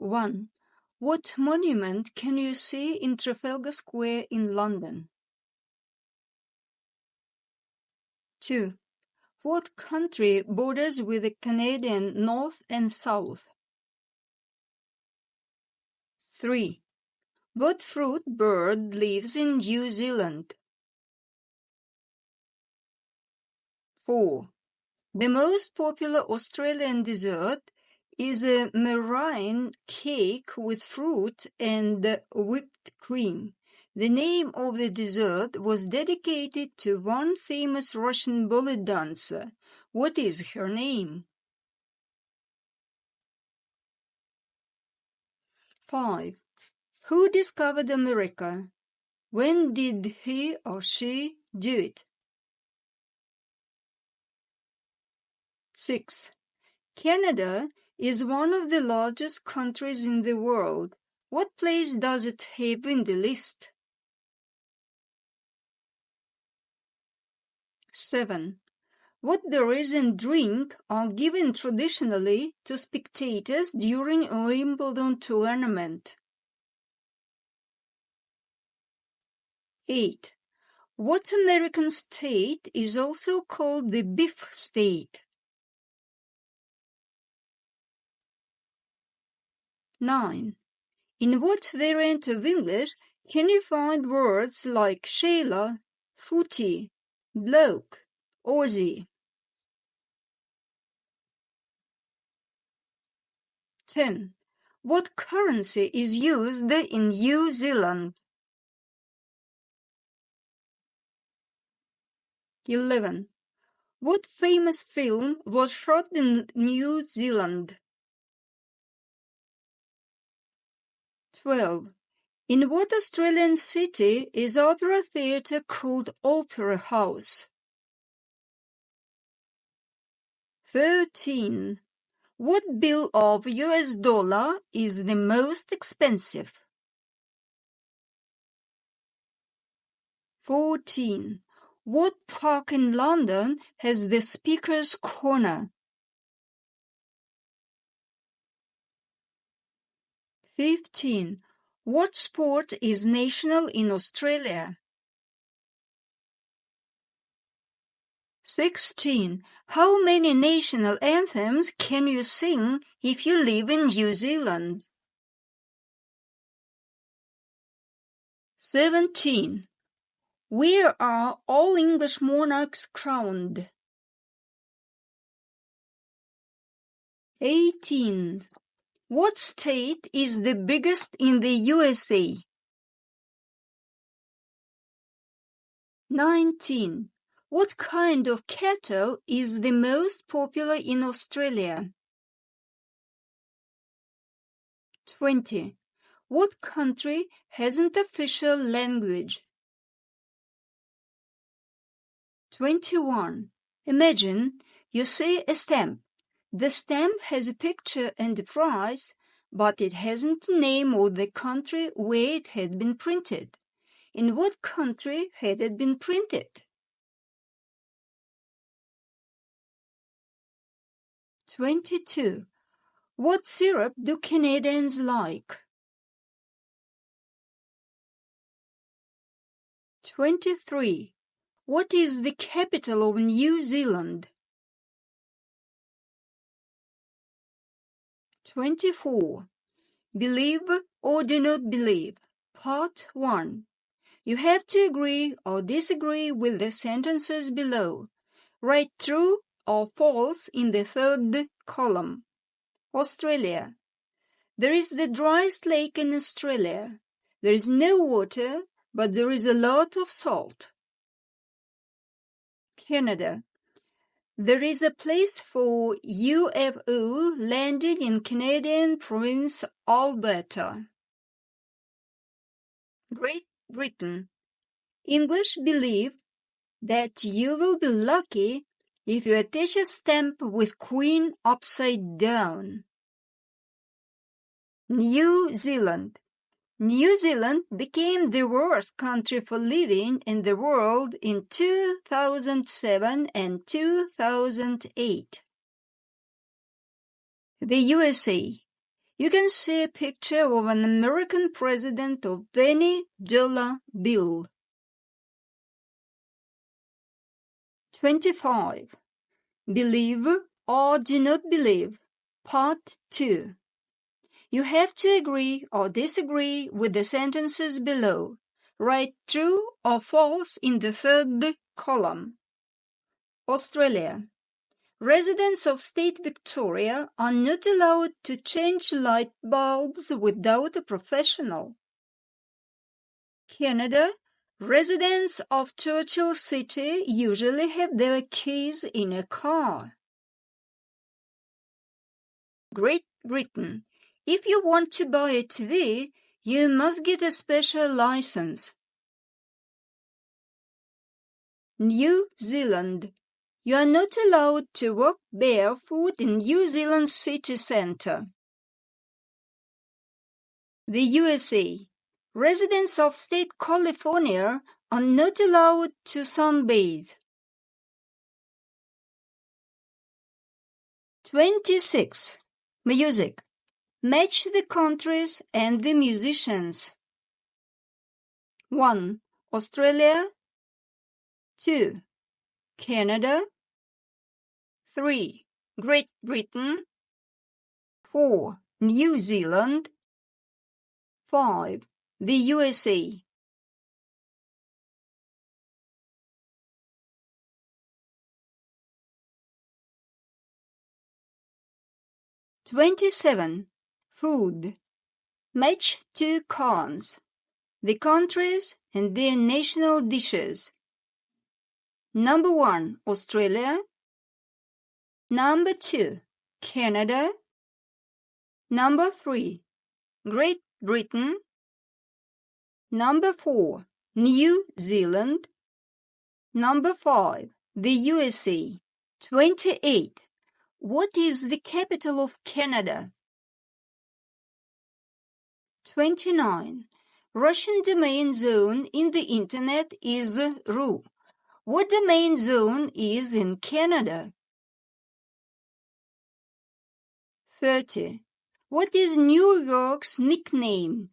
1. What monument can you see in Trafalgar Square in London? 2. What country borders with the Canadian North and South? 3. What fruit bird lives in New Zealand? 4. The most popular Australian dessert is a meringue cake with fruit and whipped cream. The name of the dessert was dedicated to one famous Russian ballet dancer. What is her name? 5. Who discovered America? When did he or she do it? 6. Canada is one of the largest countries in the world. What place does it have in the list? 7. What berries and drink are given traditionally to spectators during a Wimbledon tournament? 8. What American state is also called the beef state? 9. In what variant of English can you find words like Sheila, footy, bloke, Aussie? 10. What currency is used in New Zealand? 11. What famous film was shot in New Zealand? 12. In what Australian city is opera theatre called Opera House? 13. What bill of US dollar is the most expensive? 14. What park in London has the Speaker's Corner? 15. What sport is national in Australia? 16. How many national anthems can you sing if you live in New Zealand? 17. Where are all English monarchs crowned? 18. What state is the biggest in the USA? 19. What kind of cattle is the most popular in Australia? 20. What country has an official language? 21. Imagine you see a stamp. The stamp has a picture and a price, but it hasn't the name of the country where it had been printed. In what country had it been printed? 22. What syrup do Canadians like? 23. What is the capital of New Zealand? 24. Believe or do not believe. Part 1. You have to agree or disagree with the sentences below. Write true or false in the third column. Australia. There is the driest lake in Australia. There is no water, but there is a lot of salt. Canada. There is a place for UFO landing in Canadian province Alberta. Great Britain. English believe that you will be lucky if you attach a stamp with Queen upside down. New Zealand. New Zealand became the worst country for living in the world in 2007 and 2008. The USA. You can see a picture of an American president of any dollar bill. 25. Believe or do not believe. Part 2. You have to agree or disagree with the sentences below. Write true or false in the third column. Australia. Residents of state Victoria are not allowed to change light bulbs without a professional. Canada. Residents of Churchill City usually have their keys in a car. Great Britain. If you want to buy a TV, you must get a special license. New Zealand. You are not allowed to walk barefoot in New Zealand city centre. The USA. Residents of state California are not allowed to sunbathe. 26. Music. Match the countries and the musicians. 1. Australia. 2. Canada. 3. Great Britain. 4. New Zealand. 5. The USA. "27. Food. Match 2 columns. The countries and their national dishes. Number 1, Australia. Number 2, Canada. Number 3, Great Britain. Number 4, New Zealand. Number 5, the USA. 28. What is the capital of Canada? 29. Russian domain zone in the Internet is RU. What domain zone is in Canada? 30. What is New York's nickname?